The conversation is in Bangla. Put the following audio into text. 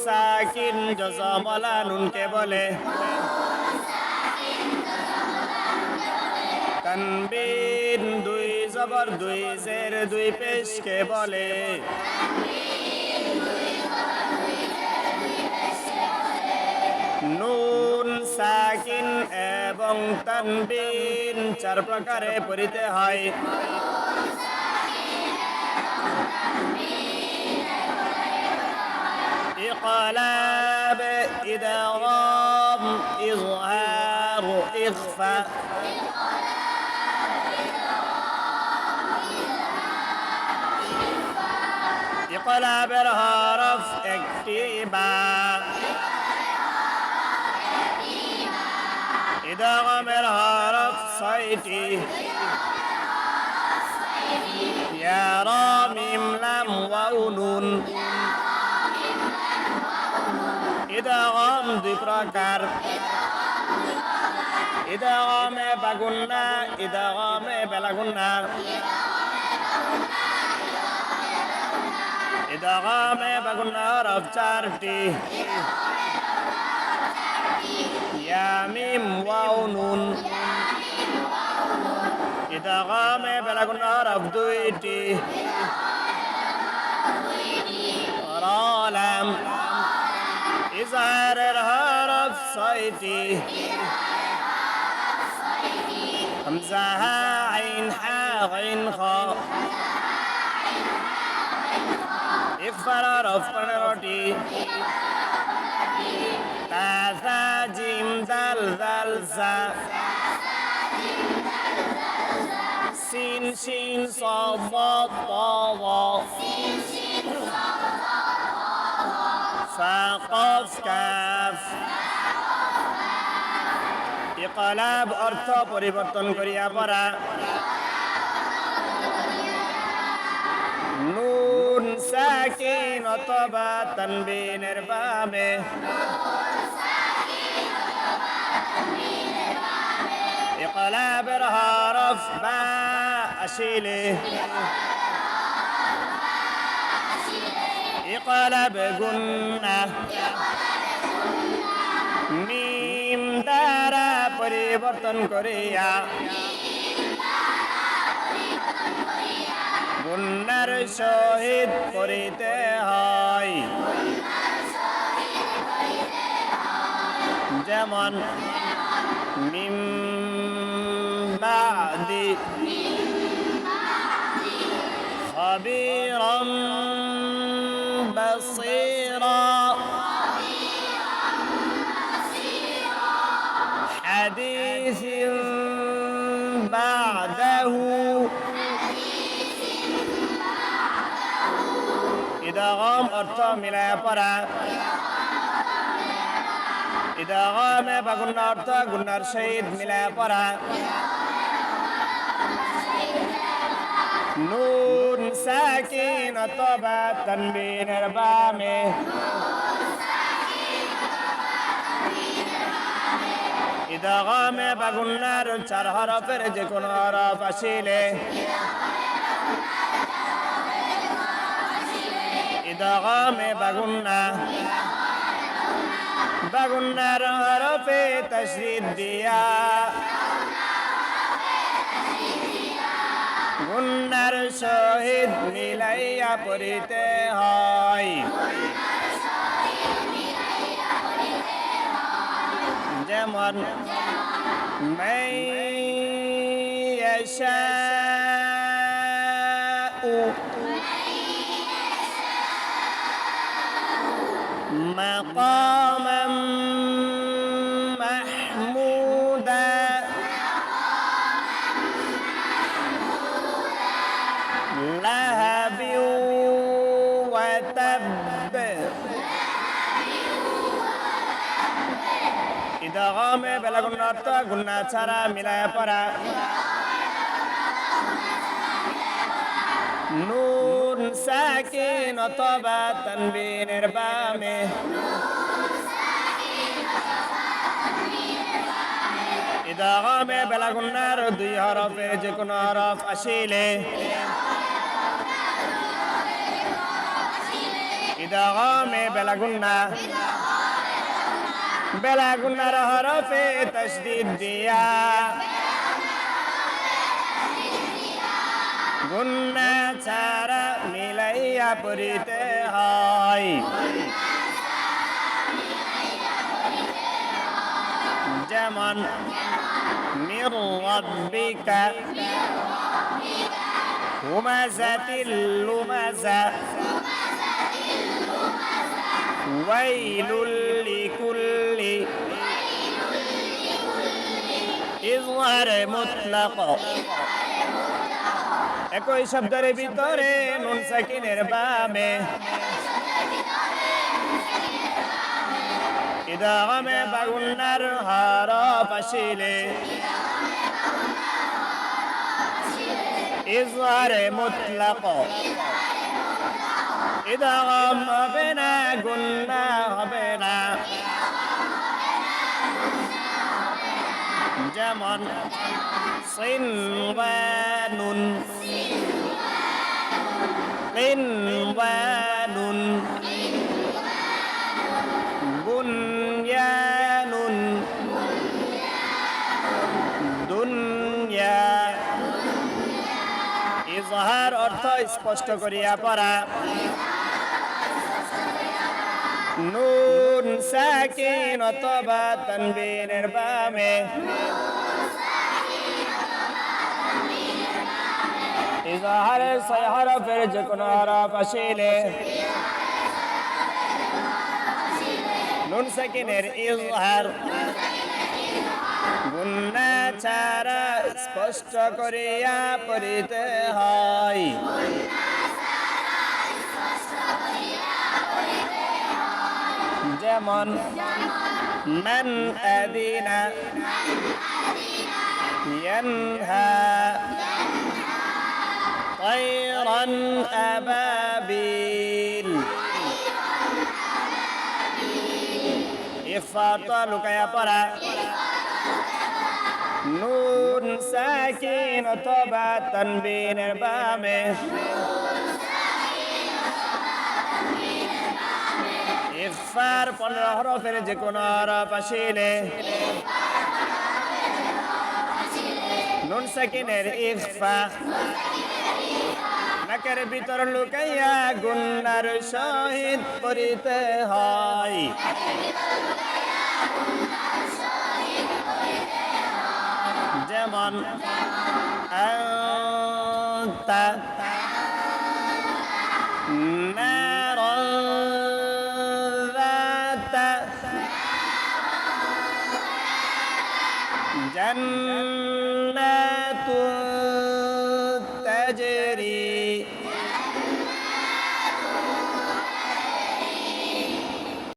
সাকিন জজমলা নুনকে বলে তানবিন দুই জবর দুই জের দুই পেশকে বলে নুন সাকিন এবং তানবিন চার প্রকারে পড়িতে হয় ইকলাব ইদগাম ইজহার ইখফা ইকলাবের হরফ একটি বা ইদগামের হরফ ছয়টি ইয়া রা মিম লাম ওয়াও নুন ইদগাম দুই প্রকার ইদগামে বাগুন্না ইদগামে বেলাগুন্না ইদগামে বাগুন্না হরফ চারটি ইয়া মিম ওয়াও নুন ইদগামে বেলাগুন্না হরফ দুইটি রা লাম ইজহারের হরফ ছয়টি হামজা হা আইন হা গাইন খা ইকফার হরফ 15টি তা সা জিম দাল জাল সা সিন শিন সাদ দাদ তা ওয়া ফা কফ কাফ ইকলাব অর্থ পরিবর্তন করিয়া পড়া নুন সাকিন অথবা তানবিনের বামে ইকলাবের হরফ বা আসিলে ইকলাব গুন্না মিম দ্বারা পরিবর্তন করিয়া গুন্নার সহিত পড়িতে হয় যেমন মিম বাদি খাবীরাম বাসীরা حديث بعده ইদগাম অর্থ মিলায়া পড়া ইদগামে বা গুন্না অর্থ গুন্নার সহিত মিলায়া পড়া নুন সাকিন অথবা তানবিনের বামে ইদগামে বা গুন্নার চার হরফের যে কোনো হরফ আসিলে ইদগামে বা গুন্না বা গুন্নার হরফে তাশদীদ দিয়া গুন্নার সহিত মিলাইয়া পড়িতে হয় যেমন মান ইয়াশাউ মাকামান মাহমুদা লাহাবি ওয়া তাব ইদগামে বেলাগুন্না অর্থ গুন্না ছাড়া মিলায়া পড়া নুন সাকিন অথবা তানবিনের বামে ইদগামে বেলাগুন্নার দুই হরফে যে কোনো হরফ আসিলে ইদগামে বেলাগুন্না বেলাগুন্নার হরফে তাসদীদ দিয়া গুন্না ছাড়া মিলাইয়া পড়িতে হয় যেমন মির রাব্বিকা হুমাযাতিল লুমাযা ওয়াইলুল লিকুল্লি ইযহার মুতলাক একই শব্দের ভিতরে নুন সাকিনের বামে ইদগামে বাগুন্নার হরফ আসিলে ইযহারে মুতলাক ইদগাম হবে না গুন্না হবে না যেমন সিনওয়ানুন সিনওয়ানুন বুনয়ানুন দুনিয়া ইজহার অর্থ স্পষ্ট করিয়া পড়া নুন সাকিন অথবা তানবীনের বামে ইজহারের ছয় হরফের যে কোনো হরফ আসিলে নুন সাকিনের ইজহার গুন্না ছাড়া স্পষ্ট করিয়া পড়িতে হয় যেমন মান আদিনা ইয়ানহা তায়রান আবাবিল ইফাতা লুকায়া পড়া নুন সাকিন অথবা তানবীনের বামে ইফার 15 হরফের যে কোনো হরফ আসিলে নুন সাকিনের ইখফা নাকের ভিতর লুকাইয়া গুন্নার সহিত পড়িতে হয় যেমন আনতা নারান যাতা জান্নাতুন তাজরি